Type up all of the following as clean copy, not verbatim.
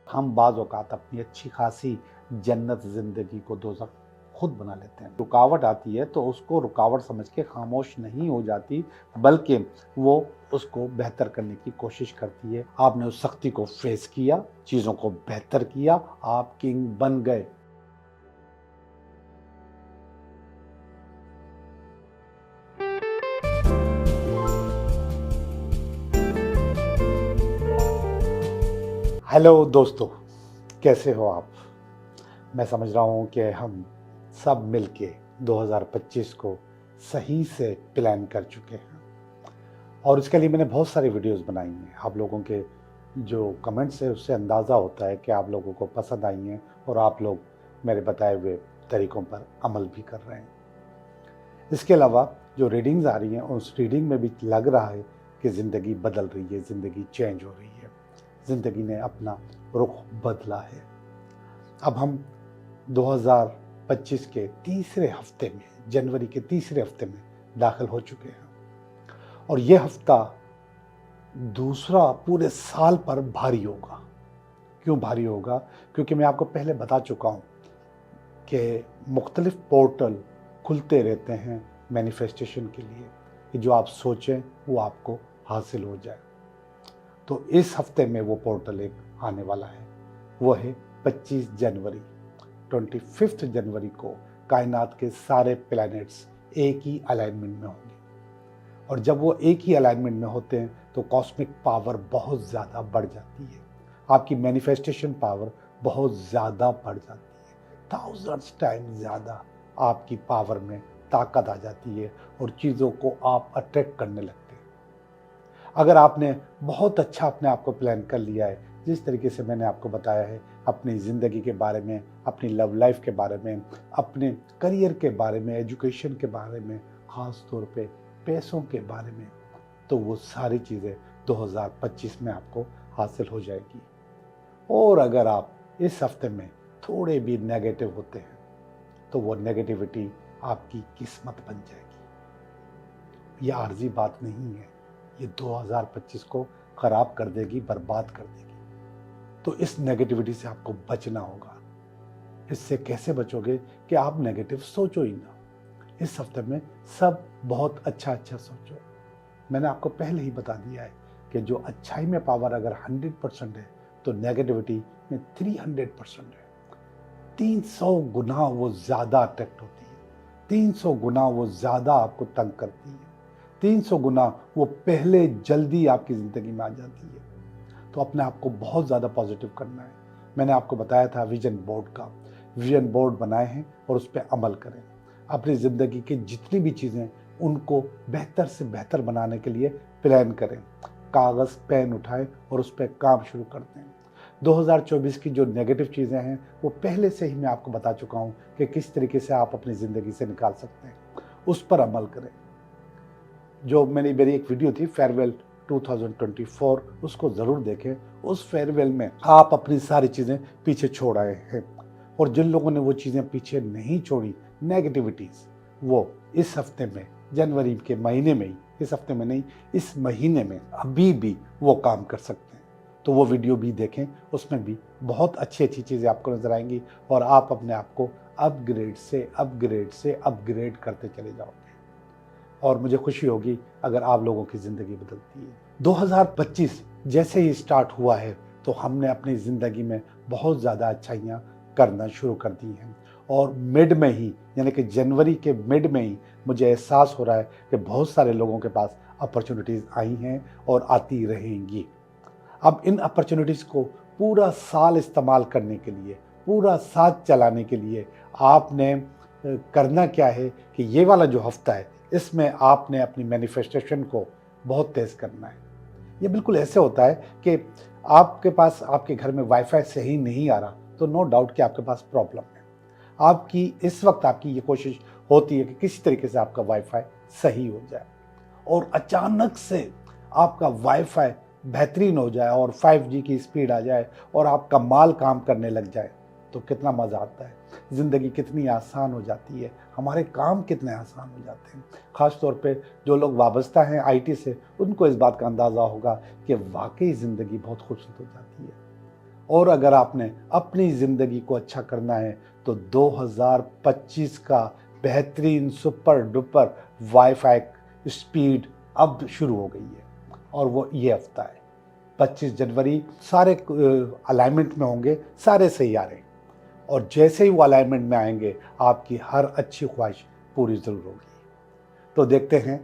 हम बाज़ औक़ात अपनी अच्छी खासी जन्नत ज़िंदगी को दोज़ख खुद बना लेते हैं। रुकावट आती है तो उसको रुकावट समझ के खामोश नहीं हो जाती, बल्कि वो उसको बेहतर करने की कोशिश करती है। आपने उस सख्ती को फेस किया, चीज़ों को बेहतर किया, आप किंग बन गए। हेलो दोस्तों, कैसे हो आप? मैं समझ रहा हूँ कि हम सब मिलके 2025 को सही से प्लान कर चुके हैं और इसके लिए मैंने बहुत सारी वीडियोस बनाई हैं। आप लोगों के जो कमेंट्स है उससे अंदाज़ा होता है कि आप लोगों को पसंद आई हैं और आप लोग मेरे बताए हुए तरीक़ों पर अमल भी कर रहे हैं। इसके अलावा जो रीडिंग्स आ रही हैं उस रीडिंग में भी लग रहा है कि ज़िंदगी बदल रही है, ज़िंदगी चेंज हो रही है, ज़िंदगी ने अपना रुख बदला है। अब हम 2025 के तीसरे हफ्ते में, जनवरी के तीसरे हफ्ते में दाखिल हो चुके हैं और ये हफ्ता दूसरा पूरे साल पर भारी होगा। क्यों भारी होगा? क्योंकि मैं आपको पहले बता चुका हूँ कि मुख्तलिफ पोर्टल खुलते रहते हैं मैनिफेस्टेशन के लिए कि जो आप सोचें वो आपको हासिल हो जाए। तो इस हफ्ते में वो पोर्टल एक आने वाला है, वो है 25 जनवरी। 25 जनवरी को कायनात के सारे प्लैनेट्स एक ही अलाइनमेंट में होंगे और जब वो एक ही अलाइनमेंट में होते हैं तो कॉस्मिक पावर बहुत ज़्यादा बढ़ जाती है, आपकी मैनिफेस्टेशन पावर बहुत ज़्यादा बढ़ जाती है, थाउजेंड्स टाइम ज़्यादा आपकी पावर में ताकत आ जाती है और चीज़ों को आप अट्रैक्ट करने लगते हैं। अगर आपने बहुत अच्छा अपने आप को प्लान कर लिया है, जिस तरीके से मैंने आपको बताया है, अपनी ज़िंदगी के बारे में, अपनी लव लाइफ के बारे में, अपने करियर के बारे में, एजुकेशन के बारे में, ख़ास तौर पे पैसों के बारे में, तो वो सारी चीज़ें 2025 में आपको हासिल हो जाएगी। और अगर आप इस हफ्ते में थोड़े भी नेगेटिव होते हैं तो वो नेगेटिविटी आपकी किस्मत बन जाएगी। ये आर्जी बात नहीं है, ये 2025 को ख़राब कर देगी, बर्बाद कर देगी। तो इस नेगेटिविटी से आपको बचना होगा। इससे कैसे बचोगे कि आप नेगेटिव सोचो ही ना। इस हफ्ते में सब बहुत अच्छा सोचो। मैंने आपको पहले ही बता दिया है कि जो अच्छाई में पावर अगर 100% है तो नेगेटिविटी में 300% है। 300 गुना वो ज़्यादा अट्रैक्ट होती है, 300 गुना वो ज़्यादा आपको तंग करती है, 300 गुना वो पहले जल्दी आपकी ज़िंदगी में आ जाती है। तो अपने आप को बहुत ज़्यादा पॉजिटिव करना है। मैंने आपको बताया था विजन बोर्ड का, विजन बोर्ड बनाए हैं और उस पर अमल करें। अपनी ज़िंदगी की जितनी भी चीज़ें उनको बेहतर से बेहतर बनाने के लिए प्लान करें, कागज़ पेन उठाएं और उस पर काम शुरू करते हैं। 2024 की जो नेगेटिव चीज़ें हैं वो पहले से ही मैं आपको बता चुका हूँ कि किस तरीके से आप अपनी ज़िंदगी से निकाल सकते हैं, उस पर अमल करें। जो मेरी एक वीडियो थी फेयरवेल 2024, उसको ज़रूर देखें। उस फेयरवेल में आप अपनी सारी चीज़ें पीछे छोड़ आए हैं और जिन लोगों ने वो चीज़ें पीछे नहीं छोड़ी, नेगेटिविटीज़, वो इस हफ्ते में, जनवरी के महीने में ही, इस हफ्ते में नहीं, इस महीने में अभी भी वो काम कर सकते हैं। तो वो वीडियो भी देखें, उसमें भी बहुत अच्छी चीज़ें आपको नज़र आएंगी और आप अपने आप को अपग्रेड करते चले जाओगे और मुझे खुशी होगी अगर आप लोगों की ज़िंदगी बदलती है। 2025 जैसे ही स्टार्ट हुआ है तो हमने अपनी ज़िंदगी में बहुत ज़्यादा अच्छाइयाँ करना शुरू कर दी हैं और मिड में ही, यानी कि जनवरी के मिड में ही मुझे एहसास हो रहा है कि बहुत सारे लोगों के पास अपॉर्चुनिटीज़ आई हैं और आती रहेंगी। अब इन अपॉर्चुनिटीज़ को पूरा साल इस्तेमाल करने के लिए, पूरा साथ चलाने के लिए आपने करना क्या है कि ये वाला जो हफ्ता है इसमें आपने अपनी मैनिफेस्टेशन को बहुत तेज़ करना है। ये बिल्कुल ऐसे होता है कि आपके पास, आपके घर में वाईफाई सही नहीं आ रहा तो नो डाउट कि आपके पास प्रॉब्लम है। आपकी इस वक्त आपकी ये कोशिश होती है कि किसी तरीके से आपका वाईफाई सही हो जाए और अचानक से आपका वाईफाई बेहतरीन हो जाए और 5G की स्पीड आ जाए और आपका माल काम करने लग जाए तो कितना मज़ा आता है, ज़िंदगी कितनी आसान हो जाती है, हमारे काम कितने आसान हो जाते हैं। ख़ास तौर पे जो लोग वाबस्ता हैं IT से, उनको इस बात का अंदाज़ा होगा कि वाकई ज़िंदगी बहुत खूबसूरत हो जाती है। और अगर आपने अपनी ज़िंदगी को अच्छा करना है तो 2025 का बेहतरीन सुपर डुपर वाईफाई स्पीड अब शुरू हो गई है, और वो ये हफ्ता है 25 जनवरी। सारे अलाइनमेंट में होंगे, सारे सैयारे, और जैसे ही वो अलाइनमेंट में आएंगे आपकी हर अच्छी ख्वाहिश पूरी ज़रूर होगी। तो देखते हैं,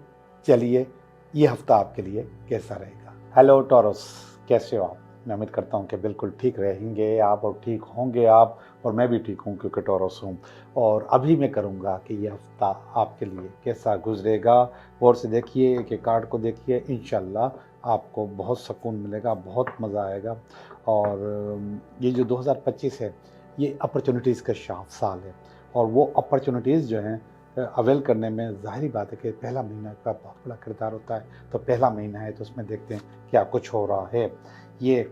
चलिए ये हफ्ता आपके लिए कैसा रहेगा। हेलो टॉरस, कैसे हो आप? मैं उम्मीद करता हूँ कि बिल्कुल ठीक रहेंगे आप और ठीक होंगे आप, और मैं भी ठीक हूँ क्योंकि टॉरस हूँ। और अभी मैं करूँगा कि ये हफ्ता आपके लिए कैसा गुजरेगा। और से देखिए कि कार्ड को देखिए, इंशाल्लाह आपको बहुत सुकून मिलेगा, बहुत मज़ा आएगा। और ये जो 2025 है ये अपॉर्चुनिटीज़ का साल है, और वो अपॉर्चुनिटीज़ जो हैं अवेल करने में ज़ाहिरी बात है कि पहला महीना का बहुत बड़ा किरदार होता है। तो पहला महीना है तो उसमें देखते हैं क्या कुछ हो रहा है। ये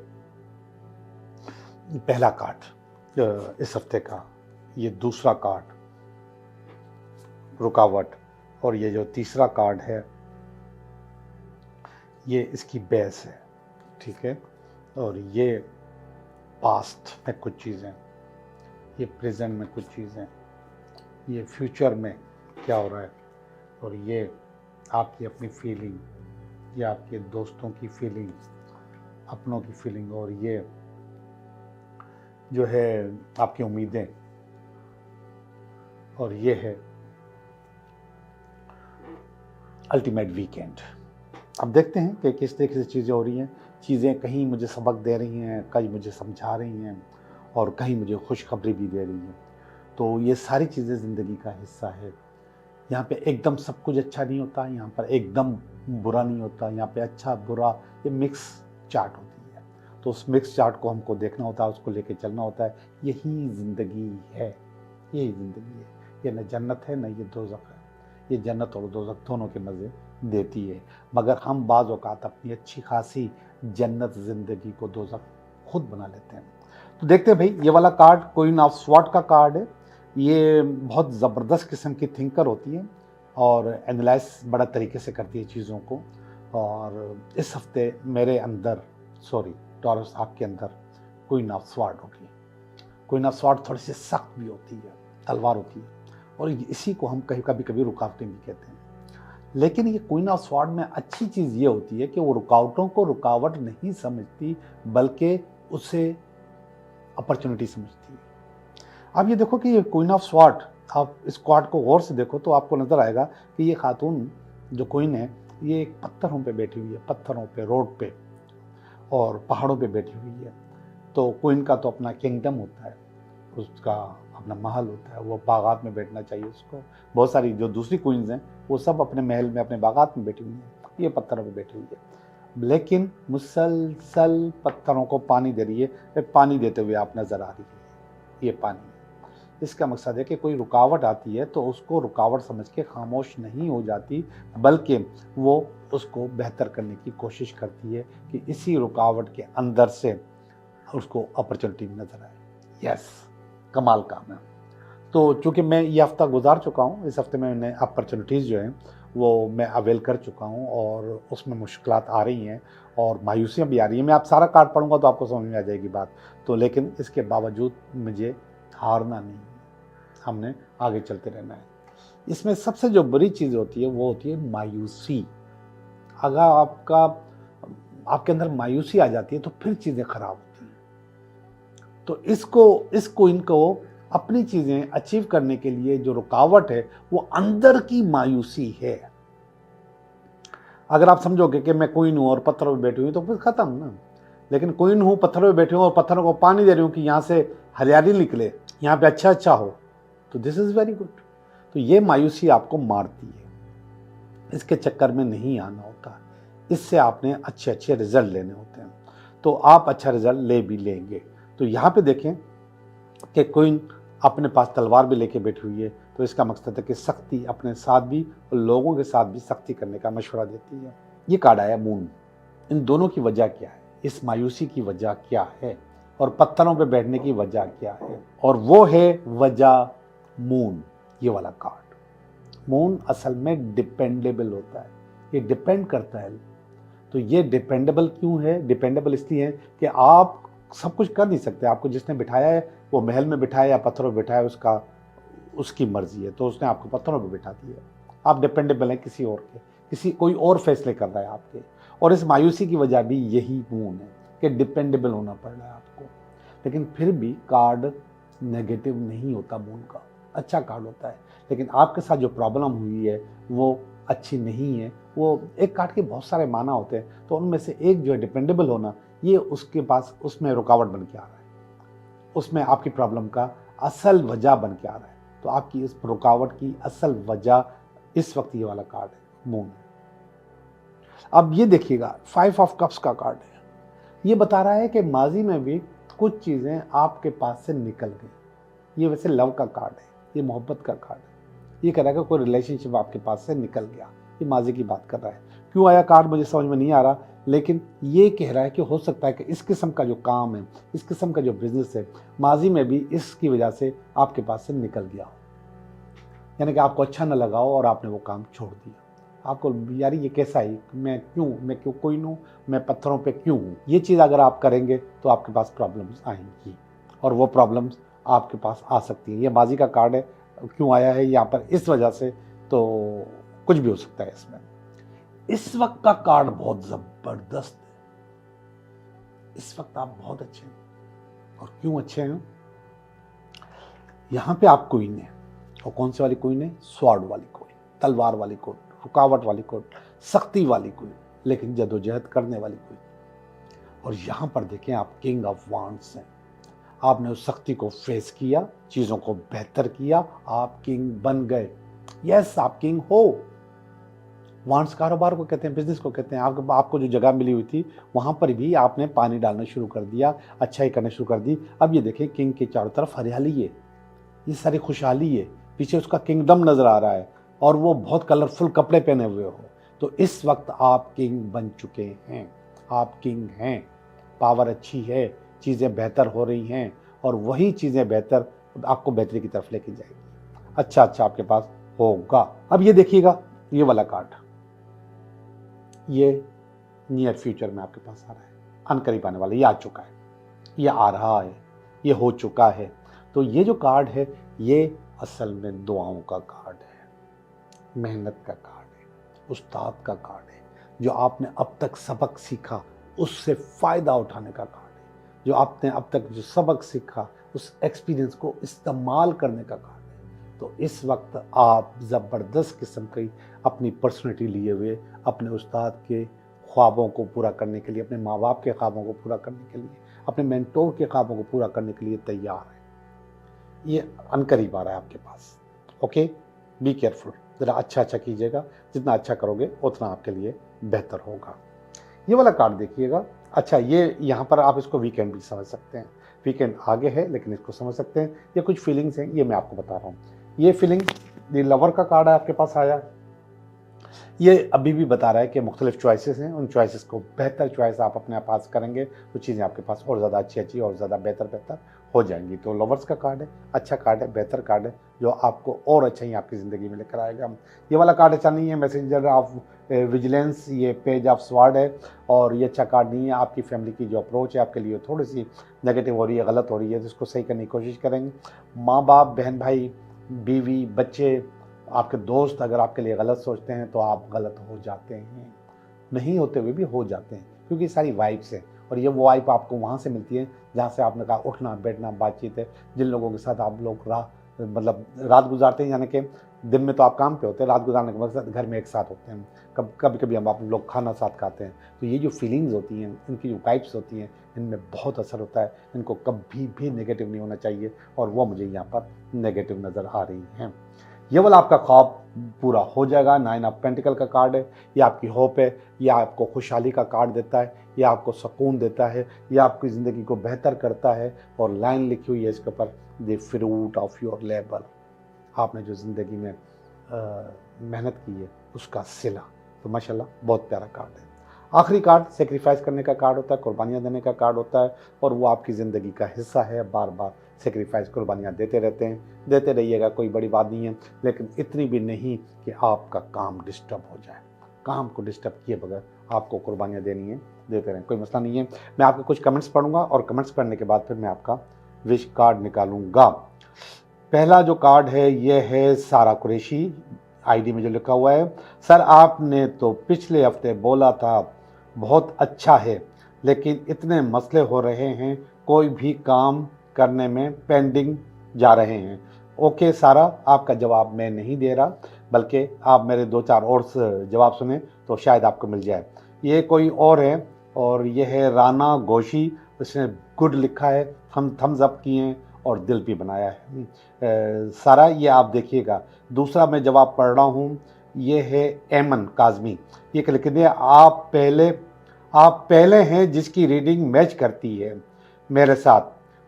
पहला कार्ड इस हफ्ते का, ये दूसरा कार्ड रुकावट, और ये जो तीसरा कार्ड है ये इसकी बेस है, ठीक है। और ये पास्ट में कुछ चीज़ें, ये प्रेजेंट में कुछ चीज़ें, ये फ्यूचर में क्या हो रहा है, और ये आपकी अपनी फीलिंग, ये आपके दोस्तों की फीलिंग, अपनों की फीलिंग, और ये जो है आपकी उम्मीदें, और ये है अल्टीमेट वीकेंड। अब देखते हैं कि किस तरीके से चीज़ें हो रही हैं। चीज़ें कहीं मुझे सबक दे रही हैं, कहीं मुझे समझा रही हैं, और कहीं मुझे खुशखबरी भी दे रही हैं। तो ये सारी चीज़ें ज़िंदगी का हिस्सा है। यहाँ पे एकदम सब कुछ अच्छा नहीं होता, यहाँ पर एकदम बुरा नहीं होता, यहाँ पे अच्छा बुरा ये मिक्स चार्ट होती है। तो उस मिक्स चार्ट को हमको देखना होता है, उसको लेके चलना होता है। यही ज़िंदगी है, यही ज़िंदगी है। ये न जन्नत है न ये दोज़ख है। ये जन्नत और दोज़ख दोनों के मज़े देती है, मगर हम बाज़ औक़ात अपनी अच्छी खासी जन्नत ज़िंदगी को दोज़ख खुद बना लेते हैं। तो देखते हैं भाई, ये वाला कार्ड क्वीन ऑफ स्वॉर्ड का कार्ड है। ये बहुत ज़बरदस्त किस्म की थिंकर होती है और एनालाइज बड़ा तरीके से करती है चीज़ों को। और इस हफ्ते मेरे अंदर, सॉरी टॉरस आपके अंदर क्वीन ऑफ स्वॉर्ड होगी। क्वीन ऑफ स्वॉर्ड थोड़ी सी सख्त भी होती है, तलवार होती है, और इसी को हम कभी कभी रुकावटें भी कहते हैं। लेकिन ये क्वीन ऑफ स्वॉर्ड में अच्छी चीज़ ये होती है कि वो रुकावटों को रुकावट नहीं समझती, बल्कि उसे अपॉर्चुनिटी समझती है। अब ये देखो कि ये क्वीन ऑफ स्वॉर्ड, आप इस कार्ड को गौर से देखो तो आपको नज़र आएगा कि ये खातून जो क्वीन है ये एक पत्थरों पे बैठी हुई है, पत्थरों पे, रोड पे और पहाड़ों पे बैठी हुई है। तो क्वीन का तो अपना किंगडम होता है, उसका अपना महल होता है, वो बागात में बैठना चाहिए उसको। बहुत सारी जो दूसरी क्वींस हैं वो सब अपने महल में, अपने बागात में बैठी हुई हैं, ये पत्थरों पे बैठी हुई है। लेकिन मुसलसल पत्थरों को पानी दे रही है, पानी देते हुए आप नज़र आ रही है। ये पानी, इसका मकसद है कि कोई रुकावट आती है तो उसको रुकावट समझ के खामोश नहीं हो जाती, बल्कि वो उसको बेहतर करने की कोशिश करती है कि इसी रुकावट के अंदर से उसको अपॉर्चुनिटी नज़र आए। यस, कमाल काम है। तो चूँकि मैं ये हफ़्ता गुजार चुका हूँ, इस हफ्ते में मैंने अपॉर्चुनिटीज़ जो हैं वो मैं अवेल कर चुका हूँ, और उसमें मुश्किलात आ रही हैं और मायूसियाँ भी आ रही हैं। मैं आप सारा कार्ड पढ़ूँगा तो आपको समझ में आ जाएगी बात। तो लेकिन इसके बावजूद मुझे हारना नहीं, हमने आगे चलते रहना है। इसमें सबसे जो बुरी चीज़ होती है वो होती है मायूसी। अगर आपके अंदर मायूसी आ जाती है तो फिर चीज़ें खराब होती हैं। तो इसको इनको अपनी चीज़ें अचीव करने के लिए जो रुकावट है वो अंदर की मायूसी है। अगर आप समझोगे कि मैं क्वीन हूँ और पत्थरों पे बैठी हुई तो फिर ख़त्म ना। लेकिन क्वीन हूँ, पत्थरों पे बैठी हूँ और पत्थरों को पानी दे रही हूँ कि यहाँ से हरियाली निकले, यहाँ पे अच्छा हो, तो दिस इज़ वेरी गुड। तो ये मायूसी आपको मारती है, इसके चक्कर में नहीं आना होता। इससे आपने अच्छे रिजल्ट लेने होते हैं, तो आप अच्छा रिजल्ट ले भी लेंगे। तो यहाँ पे देखें कि क्वीन अपने पास तलवार भी लेके बैठी हुई है, तो इसका मकसद है कि सख्ती अपने साथ भी और लोगों के साथ भी सख्ती करने का मशवरा देती है। ये कार्ड आया मून। इन दोनों की वजह क्या है, इस मायूसी की वजह क्या है, और पत्थरों पे बैठने की वजह क्या है, और वो है वजह मून। ये वाला कार्ड, मून असल में डिपेंडेबल होता है, ये डिपेंड करता है। तो ये डिपेंडेबल क्यों है? डिपेंडेबल इसलिए है कि आप सब कुछ कर नहीं सकते। आपको जिसने बिठाया है वो महल में बिठाया या पत्थरों पर बिठाया, उसकी मर्जी है, तो उसने आपको पत्थरों पर बिठा दिया। आप डिपेंडेबल हैं किसी और के, कोई और फैसले कर रहा है आपके। और इस मायूसी की वजह भी यही मून है कि डिपेंडेबल होना पड़ रहा है आपको। लेकिन फिर भी कार्ड नेगेटिव नहीं होता मून का, अच्छा कार्ड होता है। लेकिन आपके साथ जो प्रॉब्लम हुई है वो अच्छी नहीं है। वो एक कार्ड के बहुत सारे माना होते हैं, तो उनमें से एक जो है डिपेंडेबल होना, ये उसके पास उसमें रुकावट बन के आ रहा है, उसमें आपकी प्रॉब्लम का असल वजह बन के आ रहा है। तो आपकी इस रुकावट की असल वजह इस वक्त ये वाला कार्ड है, मून है। अब ये देखिएगा 5 ऑफ कप्स का कार्ड है। ये बता रहा है कि माजी में भी कुछ चीज़ें आपके पास से निकल गई। ये वैसे लव का कार्ड है, ये मोहब्बत का कार्ड है। ये कह रहा है कि कोई रिलेशनशिप आपके पास से निकल गया। ये माजी की बात कर रहा है। क्यों आया कार्ड मुझे समझ में नहीं आ रहा, लेकिन ये कह रहा है कि हो सकता है कि इस किस्म का जो काम है, इस किस्म का जो बिजनेस है, माजी में भी इसकी वजह से आपके पास से निकल गया हो। यानी कि आपको अच्छा न लगा हो और आपने वो काम छोड़ दिया। आपको यार ये कैसा है, मैं क्यों कोई नहीं, मैं पत्थरों पे क्यों हूँ। ये चीज़ अगर आप करेंगे तो आपके पास प्रॉब्लम्स आएंगी, और वो प्रॉब्लम्स आपके पास आ सकती हैं। ये बाजी का कार्ड है, क्यों आया है यहाँ पर, इस वजह से, तो कुछ भी हो सकता है इसमें। इस वक्त का कार्ड बहुत जबरदस्त है। इस वक्त आप बहुत अच्छे हैं। और क्यों अच्छे हैं, यहाँ पे आप क्वीन है। और कौन सी वाली क्वीन है? स्वॉर्ड वाली क्वीन, तलवार वाली क्वीन, रुकावट वाली क्वीन, सख्ती वाली क्वीन, लेकिन जदोजहद करने वाली क्वीन। और यहां पर देखें आप किंग ऑफ वांड्स हैं। आपने उस सख्ती को फेस किया, चीजों को बेहतर किया, आप किंग बन गए। यस, आप किंग हो। वांड्स कारोबार को कहते हैं, बिजनेस को कहते हैं। आपको जो जगह मिली हुई थी वहां पर भी आपने पानी डालना शुरू कर दिया, अच्छाई करना शुरू कर दी। अब ये देखें किंग के चारों तरफ हरियाली है, ये सारी खुशहाली है, पीछे उसका किंगडम नजर आ रहा है, और वो बहुत कलरफुल कपड़े पहने हुए हो। तो इस वक्त आप किंग बन चुके हैं, आप किंग हैं। पावर अच्छी है, चीज़ें बेहतर हो रही हैं, और वही चीज़ें बेहतर आपको बेहतरी की तरफ लेके जाएगी। अच्छा आपके पास होगा। अब ये देखिएगा, ये वाला कार्ड, ये नियर फ्यूचर में आपके पास आ रहा है, अनकरीब आने वाला, ये आ चुका है, ये आ रहा है, ये हो चुका है। तो ये जो कार्ड है ये असल में दुआओं का कार्ड है, मेहनत का कार्ड है, उस्ताद का कार्ड है। जो आपने अब तक सबक सीखा उससे फ़ायदा उठाने का कार्ड है। जो आपने अब तक जो सबक सीखा उस एक्सपीरियंस को इस्तेमाल करने का कार्ड है। तो इस वक्त आप ज़बरदस्त किस्म की अपनी पर्सनैलिटी लिए हुए अपने उस्ताद के ख्वाबों को पूरा करने के लिए, अपने माँ बाप के ख्वाबों को पूरा करने के लिए, अपने मेंटोर के ख्वाबों को पूरा करने के लिए तैयार है। ये अनकरीब आ रहा है आपके पास। ओके, बी केयरफुल, ज़रा अच्छा कीजिएगा। जितना अच्छा करोगे उतना आपके लिए बेहतर होगा। ये वाला कार्ड देखिएगा। अच्छा, ये यहाँ पर आप इसको वीकेंड भी समझ सकते हैं। वीकेंड आगे है लेकिन इसको समझ सकते हैं। ये कुछ फीलिंग्स हैं, ये मैं आपको बता रहा हूँ। ये फीलिंग, ये लवर का कार्ड है आपके पास आया। ये अभी भी बता रहा है कि मुख्तलिफ चॉइसेस हैं, उन चॉइसेस को बेहतर चॉइस आप अपने पास करेंगे तो चीज़ें आपके पास और ज़्यादा अच्छी और ज़्यादा बेहतर हो जाएंगी। तो लवर्स का कार्ड है, अच्छा कार्ड है, बेहतर कार्ड है, जो आपको और अच्छा ही आपकी ज़िंदगी में लेकर आएगा। ये वाला कार्ड अच्छा नहीं है, मैसेंजर ऑफ विजिलेंस, ये पेज ऑफ स्वॉर्ड है, और ये अच्छा कार्ड नहीं है। आपकी फैमिली की जो अप्रोच है आपके लिए थोड़ी सी नेगेटिव हो रही है, गलत हो रही है, तो इसको सही करने की कोशिश करेंगे। माँ बाप, बहन भाई, बीवी, बच्चे, आपके दोस्त अगर आपके लिए गलत सोचते हैं तो आप गलत हो जाते हैं, नहीं होते हुए भी हो जाते हैं, क्योंकि सारी वाइब्स है। और ये वो वाइब आपको वहाँ से मिलती है जहाँ से आपने कहा उठना बैठना बातचीत है, जिन लोगों के साथ आप लोग रात गुजारते हैं। यानी कि दिन में तो आप काम पे होते हैं, रात गुजारने के बाद घर में एक साथ होते हैं, कभी हम आप लोग खाना साथ खाते हैं। तो ये जो फीलिंग्स होती हैं, इनकी जो वाइब्स होती हैं, इनमें बहुत असर होता है। इनको कभी भी नेगेटिव नहीं होना चाहिए, और वो मुझे यहाँ पर नेगेटिव नज़र आ रही हैं। ये वाला आपका ख्वाब पूरा हो जाएगा। 9 ऑफ पेंटिकल का कार्ड है, ये आपकी होप है, ये आपको खुशहाली का कार्ड देता है, ये आपको सुकून देता है, ये आपकी ज़िंदगी को बेहतर करता है। और लाइन लिखी हुई है इसके ऊपर, the fruit of your labour, आपने जो ज़िंदगी में मेहनत की है उसका सिला। तो माशाल्लाह बहुत प्यारा कार्ड है। आखिरी कार्ड सेक्रीफाइस करने का कार्ड होता है, कुर्बानियाँ देने का कार्ड होता है, और वो आपकी ज़िंदगी का हिस्सा है। बार बार सेक्रीफाइस, कुर्बानियाँ देते रहते हैं, देते रहिएगा, कोई बड़ी बात नहीं है, लेकिन इतनी भी नहीं कि आपका काम डिस्टर्ब हो जाए। काम को डिस्टर्ब किए बगैर आपको कुर्बानियाँ देनी है, देते रहें, कोई मसला नहीं है। मैं आपके कुछ कमेंट्स पढ़ूंगा और कमेंट्स पढ़ने के बाद फिर मैं आपका विश कार्ड निकालूंगा। पहला जो कार्ड है ये है सारा कुरैशी, आईडी में जो लिखा हुआ है, सर आपने तो पिछले हफ्ते बोला था बहुत अच्छा है, लेकिन इतने मसले हो रहे हैं, कोई भी काम करने में पेंडिंग जा रहे हैं। ओके सारा, आपका जवाब मैं नहीं दे रहा, बल्कि आप मेरे 2-4 और जवाब सुने तो शायद आपको मिल जाए। ये कोई और है और ये है राना गोशी, उसने गुड लिखा है, हम थम्स अप किए हैं और दिल भी बनाया है। सारा ये आप देखिएगा। दूसरा मैं जवाब पढ़ रहा हूँ, ये है एमन काजमी, ये लिख दिए, आप पहले हैं जिसकी रीडिंग मैच करती है मेरे साथ।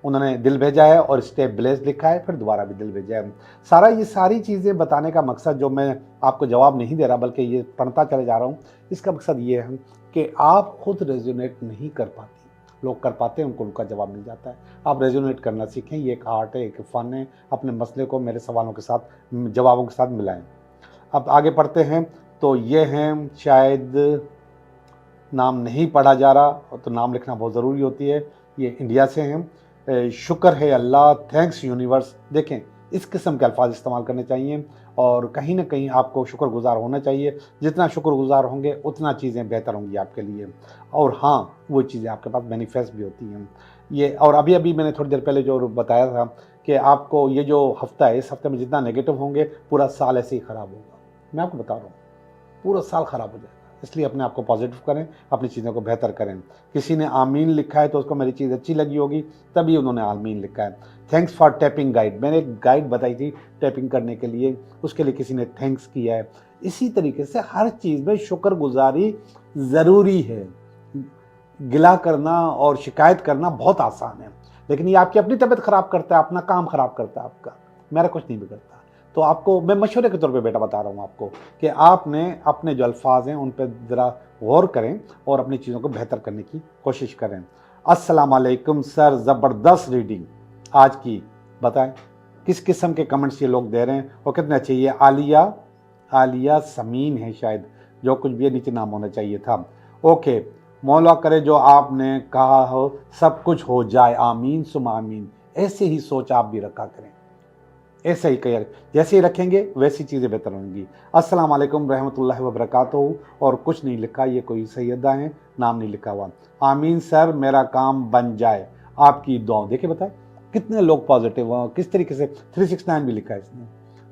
उन्होंने दिल भेजा है और स्टे ब्लेस्ड लिखा है, फिर दोबारा भी दिल भेजा है। सारा ये सारी चीज़ें बताने का मकसद, जो मैं आपको जवाब नहीं दे रहा बल्कि ये पढ़ता चले जा रहा हूँ, इसका मकसद ये है कि आप खुद रेजोनेट नहीं कर पाती, लोग कर पाते हैं, उनको उनका जवाब मिल जाता है। आप रेजोनेट करना सीखें, ये एक आर्ट है, एक फ़न है। अपने मसले को मेरे सवालों के साथ, जवाबों के साथ मिलाएं। अब आगे पढ़ते हैं। तो ये हैं, शायद नाम नहीं पढ़ा जा रहा, तो नाम लिखना बहुत ज़रूरी होती है। ये इंडिया से हैं। शुक्र है अल्लाह, थैंक्स यूनिवर्स। देखें, इस किस्म के अल्फाज इस्तेमाल करने चाहिए और कहीं ना कहीं आपको शुक्रगुजार होना चाहिए। जितना शुक्रगुजार होंगे उतना चीज़ें बेहतर होंगी आपके लिए। और हाँ, वो चीज़ें आपके पास मैनिफेस्ट भी होती हैं। ये और अभी अभी मैंने थोड़ी देर पहले जो बताया था कि आपको ये जो हफ्ता है, इस हफ्ते में जितना नेगेटिव होंगे, पूरा साल ऐसे ही ख़राब होगा। मैं आपको बता रहा हूँ, पूरा साल ख़राब हो जाएगा। इसलिए अपने आप को पॉजिटिव करें, अपनी चीज़ों को बेहतर करें। किसी ने आमीन लिखा है तो उसको मेरी चीज़ अच्छी लगी होगी, तभी उन्होंने आमीन लिखा है। थैंक्स फॉर टैपिंग गाइड, मैंने एक गाइड बताई थी टैपिंग करने के लिए, उसके लिए किसी ने थैंक्स किया है। इसी तरीके से हर चीज़ में शुक्रगुजारी ज़रूरी है। गिला करना और शिकायत करना बहुत आसान है, लेकिन ये आपकी अपनी तबीयत ख़राब करता है, अपना काम ख़राब करता है आपका, मेरा कुछ नहीं बिगड़ता। तो आपको मैं मशवरे के तौर पे बेटा बता रहा हूँ आपको कि आपने अपने जो अल्फाज हैं उन पर ज़रा गौर करें और अपनी चीज़ों को बेहतर करने की कोशिश करें। अस्सलाम वालेकुम सर, ज़बरदस्त रीडिंग आज की। बताएं किस किस्म के कमेंट्स ये लोग दे रहे हैं और कितने अच्छे। ये आलिया समीन है शायद, जो कुछ भी नीचे नाम होना चाहिए था। ओके, मौला करे जो आपने कहा हो सब कुछ हो जाए, आमीन सुम आमीन। ऐसे ही सोच आप भी रखा करें, ऐसे ही करिए, जैसे ही रखेंगे वैसी चीज़ें बेहतर होंगी। अस्सलाम वालेकुम रहमतुल्लाहि व बरकातहू। और कुछ नहीं लिखा, ये कोई सैयदा है, नाम नहीं लिखा हुआ। आमीन सर, मेरा काम बन जाए, आपकी दुआ। देखिए बताए कितने लोग पॉजिटिव हैं, किस तरीके से 369 भी लिखा है इसने।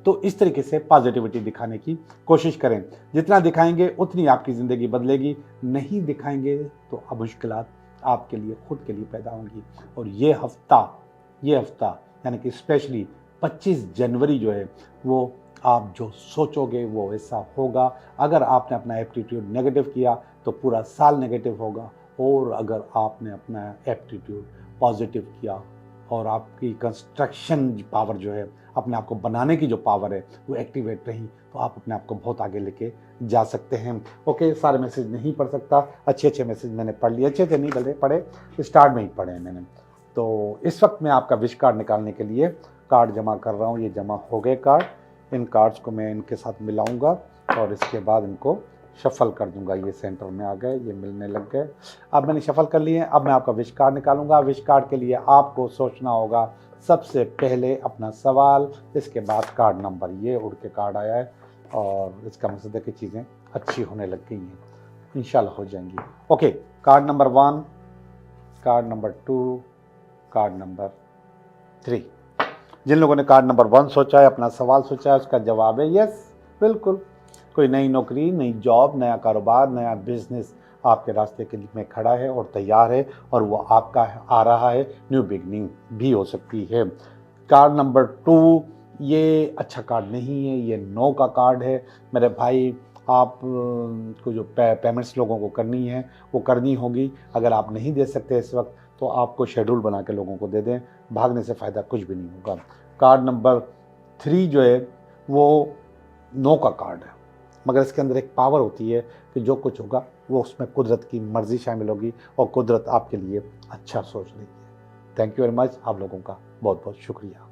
तो इस तरीके से पॉजिटिविटी दिखाने की कोशिश करें। जितना दिखाएंगे उतनी आपकी ज़िंदगी बदलेगी, नहीं दिखाएंगे तो अब मुश्किलात आपके लिए, खुद के लिए पैदा होंगी। और ये हफ्ता यानी कि स्पेशली 25 जनवरी जो है, वो आप जो सोचोगे वो वैसा होगा। अगर आपने अपना एप्टीट्यूड नेगेटिव किया तो पूरा साल नेगेटिव होगा, और अगर आपने अपना एप्टीट्यूड पॉजिटिव किया और आपकी कंस्ट्रक्शन पावर जो है, अपने आप को बनाने की जो पावर है वो एक्टिवेट रही, तो आप अपने आप को बहुत आगे लेके जा सकते हैं। ओके, सारे मैसेज नहीं पढ़ सकता, अच्छे मैसेज मैंने पढ़ लिए, अच्छे नहीं भले पढ़े, स्टार्ट में ही पढ़े हैं मैंने। तो इस वक्त मैं आपका विश कार्ड निकालने के लिए कार्ड जमा कर रहा हूँ। ये जमा हो गए कार्ड, इन कार्ड्स को मैं इनके साथ मिलाऊंगा और इसके बाद इनको शफल कर दूंगा। ये सेंटर में आ गए, ये मिलने लग गए। अब मैंने शफल कर लिए। अब मैं आपका विश कार्ड निकालूंगा। विश कार्ड के लिए आपको सोचना होगा सबसे पहले अपना सवाल, इसके बाद कार्ड नंबर। ये उड़ के कार्ड आया है और इसका मकसद है कि चीज़ें अच्छी होने लग गई हैं, इंशाल्लाह हो जाएंगी। Okay, card number 1, card number 2, card number 3। जिन लोगों ने कार्ड नंबर 1 सोचा है, अपना सवाल सोचा है, उसका जवाब है यस, बिल्कुल। कोई नई नौकरी, नई जॉब, नया कारोबार, नया बिजनेस आपके रास्ते के में खड़ा है और तैयार है, और वो आपका आ रहा है। न्यू बिगनिंग भी हो सकती है। कार्ड नंबर 2, ये अच्छा कार्ड नहीं है, ये नो का कार्ड है। मेरे भाई, आप को जो पेमेंट्स लोगों को करनी है वो करनी होगी। अगर आप नहीं दे सकते इस वक्त तो आपको शेड्यूल बना के लोगों को दे दें, भागने से फ़ायदा कुछ भी नहीं होगा। कार्ड नंबर 3 जो है वो नो का कार्ड है, मगर इसके अंदर एक पावर होती है कि जो कुछ होगा वो उसमें कुदरत की मर्ज़ी शामिल होगी और कुदरत आपके लिए अच्छा सोच रही है। थैंक यू वेरी मच, आप लोगों का बहुत बहुत शुक्रिया।